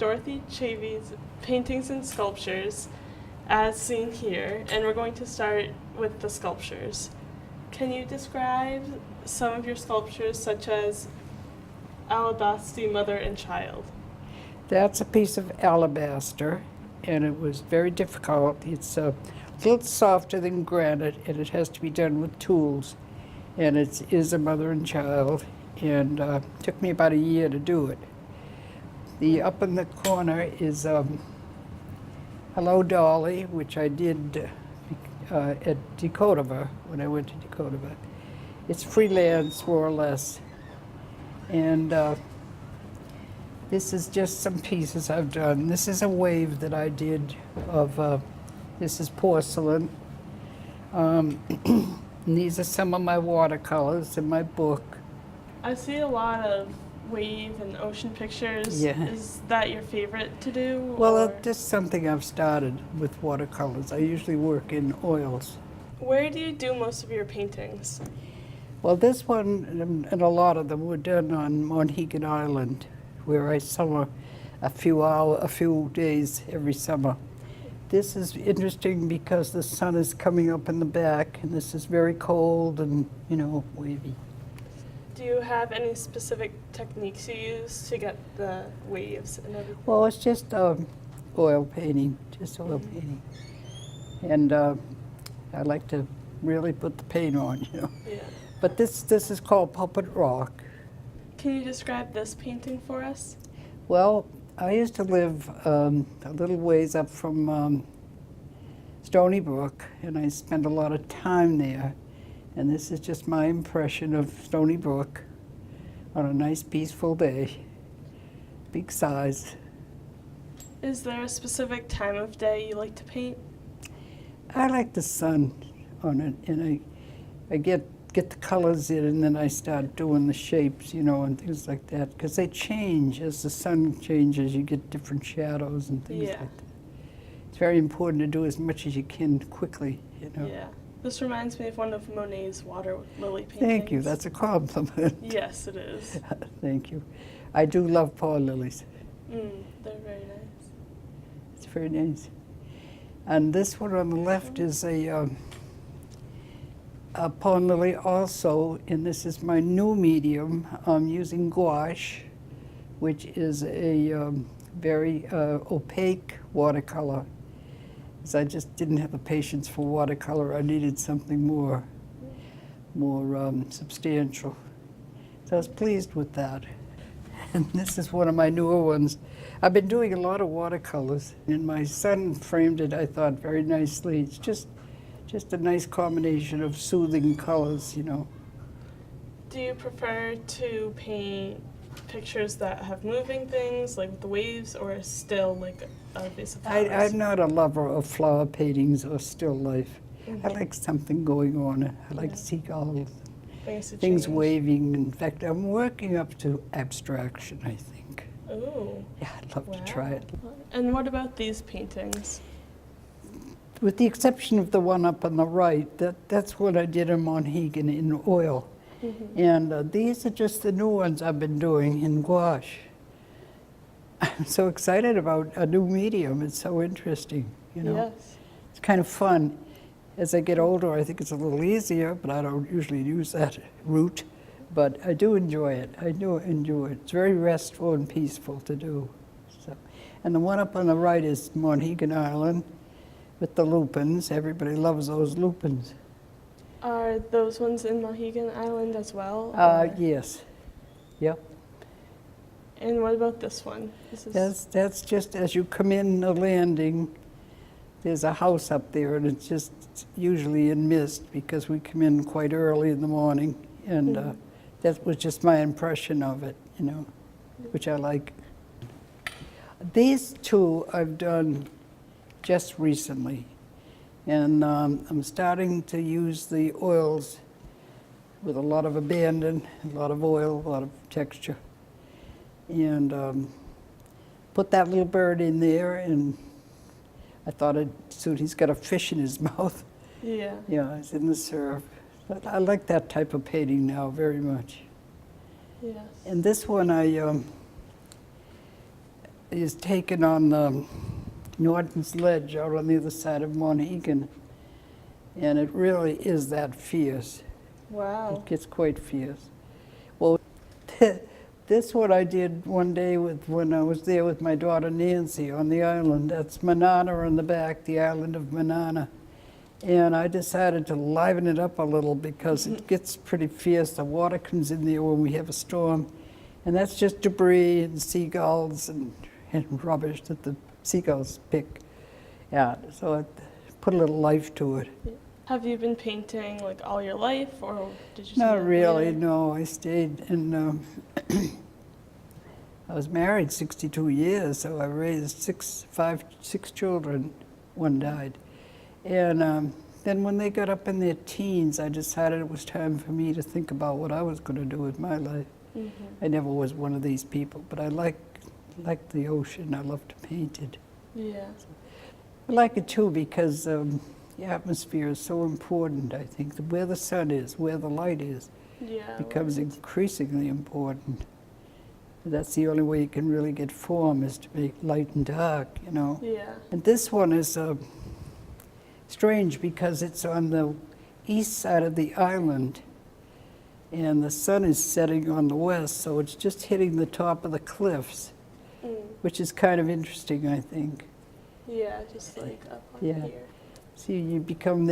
Dorothy Chaffee's paintings and sculptures, as seen here, and we're going to start with the sculptures. Can you describe some of your sculptures, such as Alabaster Mother and Child? That's a piece of alabaster, and it was very difficult. It's a little softer than granite, and it has to be done with tools. And it is a mother and child, and took me about a year to do it. The up in the corner is Hello, Dolly, which I did at Decodova, when I went to Decodova. It's freelance, more or less. And this is just some pieces I've done. This is a wave that I did of, this is porcelain. And these are some of my watercolors in my book. I see a lot of wave and ocean pictures. Yeah. Is that your favorite to do? Well, or? that's just something I've started with watercolors. I usually work in oils. Where do you do most of your paintings? Well, this one and a lot of them were done on Mohegan Island, where I summer a few days every summer. This is interesting because the sun is coming up in the back, and this is very cold and, you know, wavy. Do you have any specific techniques you use to get the waves and everything? Well, it's just oil painting, just oil painting. And I like to really put the paint on, you know. Yeah. But this is called Pulpit Rock. Can you describe this painting for us? Well, I used to live a little ways up from Stony Brook, and I spent a lot of time there. And this is just my impression of Stony Brook on a nice, peaceful day, big size. Is there a specific time of day you like to paint? I like the sun on it, and I get the colors in, and then I start doing the shapes, you know, and things like that, because they change as the sun changes. You get different shadows and things Yeah. like that. It's very important to do as much as you can quickly, you know. Yeah. This reminds me of one of Monet's water lily paintings. Thank you. That's a compliment. Yes, it is. Thank you. I do love pond lilies. They're very nice. It's very nice. And this one on the left is a pond lily also, and this is my new medium. I'm using gouache, which is a very opaque watercolor. Because I just didn't have the patience for watercolor. I needed something more substantial. So I was pleased with that. And this is one of my newer ones. I've been doing a lot of watercolors, and my son framed it, I thought, very nicely. It's just a nice combination of soothing colors, you know. Do you prefer to paint pictures that have moving things, like with the waves, or still like a vase of flowers? I'm not a lover of flower paintings or still life. I like something going on. I like to see all things waving. In fact, I'm working up to abstraction, I think. Ooh. Yeah, I'd love to try it. And what about these paintings? With the exception of the one up on the right, that's what I did in Mohegan in oil. And these are just the new ones I've been doing in gouache. I'm so excited about a new medium. It's so interesting, you know. Yes. It's kind of fun. As I get older, I think it's a little easier, but I don't usually use that route. But I do enjoy it. I do enjoy it. It's very restful and peaceful to do. So, and the one up on the right is Mohegan Island with the lupins. Everybody loves those lupins. Are those ones in Mohegan Island as well? Yes. Yep. And what about this one? That's just as you come in the landing, there's a house up there, and it's just usually in mist because we come in quite early in the morning, and that was just my impression of it, you know, which I like. These two I've done just recently, and I'm starting to use the oils with a lot of abandon, a lot of oil, a lot of texture. And put that little bird in there, and I thought it'd suit. He's got a fish in his mouth. Yeah. Yeah, it's in the surf. But I like that type of painting now very much. Yes. And this one, is taken on Norton's Ledge out on the other side of Monhegan. And it really is that fierce. Wow. It gets quite fierce. Well, this one I did one day when I was there with my daughter Nancy on the island. That's Manana on the back, the island of Manana. And I decided to liven it up a little because it gets pretty fierce. The water comes in there when we have a storm. And that's just debris and seagulls and rubbish that the seagulls pick out. So I put a little life to it. Have you been painting like all your life, or did you? Not really, later? no. I stayed in, I was married 62 years, so I raised six children. One died. And then when they got up in their teens, I decided it was time for me to think about what I was going to do with my life. I never was one of these people, but I like the ocean. I love to paint it. Yeah. I like it too because the atmosphere is so important, I think. Where the sun is, where the light is, Yeah. becomes increasingly important. That's the only way you can really get form, is to make light and dark, you know. Yeah. And this one is strange because it's on the east side of the island, and the sun is setting on the west, so it's just hitting the top of the cliffs, which is kind of interesting, I think. Yeah, just like up on Yeah. here. See, you became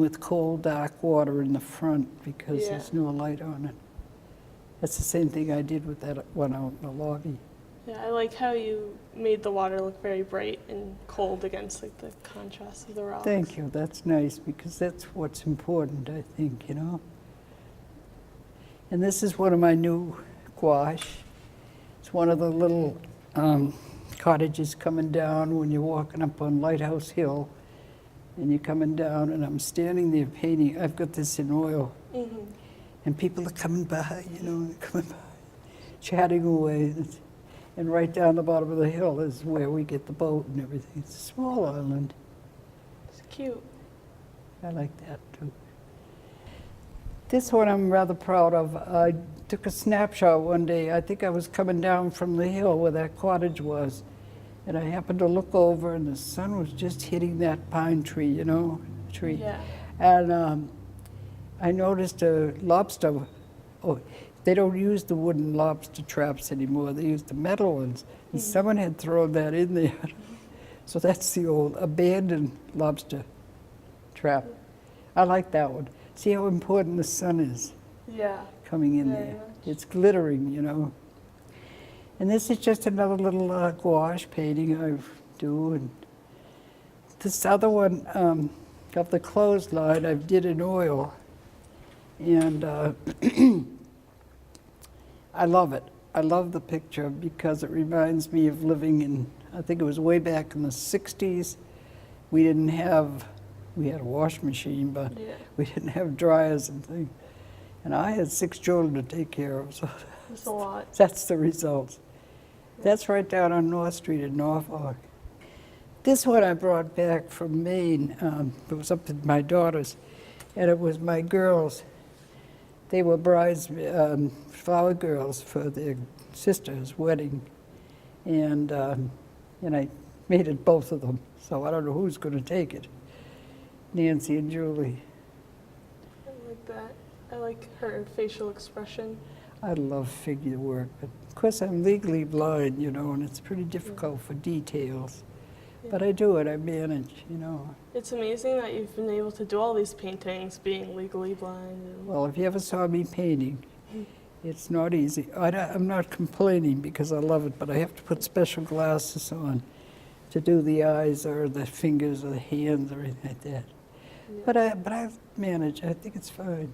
with cold, dark water in the front because Yeah. there's no light on it. That's the same thing I did with that one out in the lobby. Yeah, I like how you made the water look very bright and cold against like the contrast of the rocks. Thank you, that's nice, because that's what's important, I think, you know. And this is one of my new gouache. It's one of the little cottages coming down when you're walking up on Lighthouse Hill, and you're coming down, and I'm standing there painting. I've got this in oil, and people are coming by, you know, coming by, chatting away. And right down the bottom of the hill is where we get the boat and everything. It's a small island. It's cute. I like that too. This one I'm rather proud of. I took a snapshot one day. I think I was coming down from the hill where that cottage was, and I happened to look over, and the sun was just hitting that pine tree, you know, tree. Yeah. And I noticed a lobster. Oh, they don't use the wooden lobster traps anymore. They use the metal ones. And someone had thrown that in there. So that's the old abandoned lobster trap. I like that one. See how important the sun is Yeah. coming in Very there. much. It's glittering, you know. And this is just another little gouache painting I do. And this other one of the clothesline I did in oil. And I love it. I love the picture because it reminds me of living in, I think it was way back in the 60s. We had a wash machine, but Yeah. we didn't have dryers and things. And I had 6 children to take care of, so It's a lot. that's the result. That's right down on North Street in Norfolk. This one I brought back from Maine. It was up at my daughter's, and it was my girls. They were flower girls for their sister's wedding, and I made it both of them. So I don't know who's going to take it. Nancy and Julie. I like that. I like her facial expression. I love figure work, but of course I'm legally blind, you know, and it's pretty difficult for details. But I do it. I manage, you know. It's amazing that you've been able to do all these paintings being legally blind. And Well, if you ever saw me painting, it's not easy. I'm not complaining because I love it, but I have to put special glasses on to do the eyes or the fingers or the hands or anything like that. Yeah. But I manage. I think it's fine.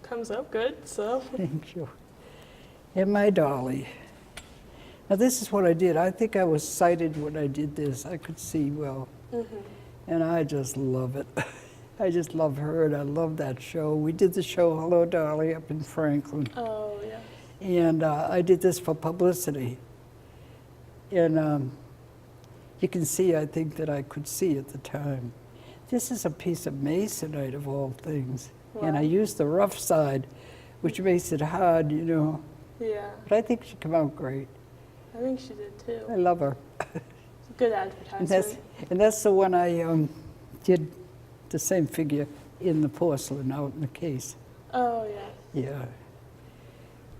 Comes out good, so. Thank you. And my Dolly. Now this is what I did. I think I was sighted when I did this. I could see well. And I just love it. I just love her, and I love that show. We did the show Hello Dolly up in Franklin. Oh, yeah. And I did this for publicity. And you can see, I think, that I could see at the time. This is a piece of masonite of all things. And I Wow. used the rough side, which makes it hard, you know. Yeah. But I think she came out great. I think she did too. I love her. It's a good And advertisement. that's the one I did the same figure in the porcelain out in the case. Oh, yeah. Yeah.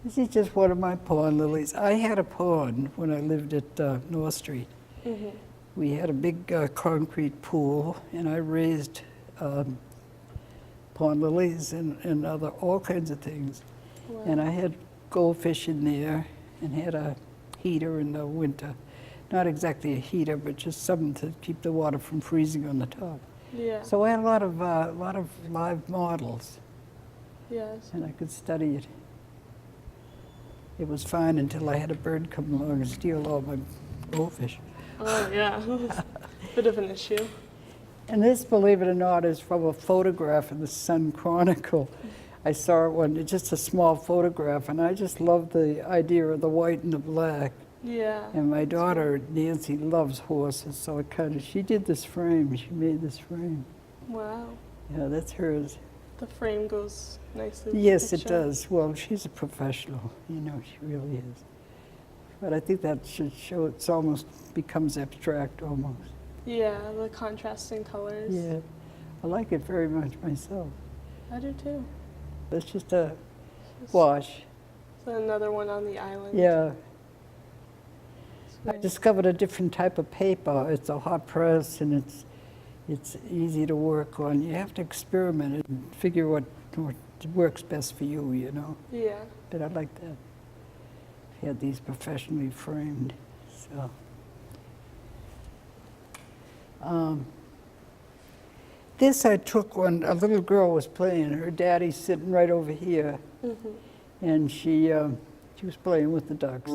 This is just one of my pond lilies. I had a pond when I lived at North Street. Mm-hmm. We had a big concrete pool, and I raised pond lilies and all kinds of things. Wow. And I had goldfish in there and had a heater in the winter. Not exactly a heater, but just something to keep the water from freezing on the top. Yeah. So I had a lot of live models, Yes. and I could study it. It was fine until I had a bird come along and steal all my goldfish. Oh, yeah. Bit of an issue. And this, believe it or not, is from a photograph in the Sun Chronicle. I saw it one, just a small photograph, and I just love the idea of the white and the black. Yeah. And my daughter, Nancy, loves horses, so she did this frame, she made this frame. Wow. Yeah, that's hers. The frame goes nicely with Yes, the it picture. does. Well, she's a professional, she really is. But I think that should show, it's almost becomes abstract almost. Yeah, the contrasting colors. Yeah, I like it very much myself. I do too. That's just a Just wash. another one on the island. Yeah, It's I nice. discovered a different type of paper. It's a hot press, and it's easy to work on. You have to experiment and figure what works best for you, Yeah. But I like that. I had these professionally framed, so. This I took when a little girl was playing. Her daddy's sitting right over here, Mm-hmm. and she was playing with the ducks.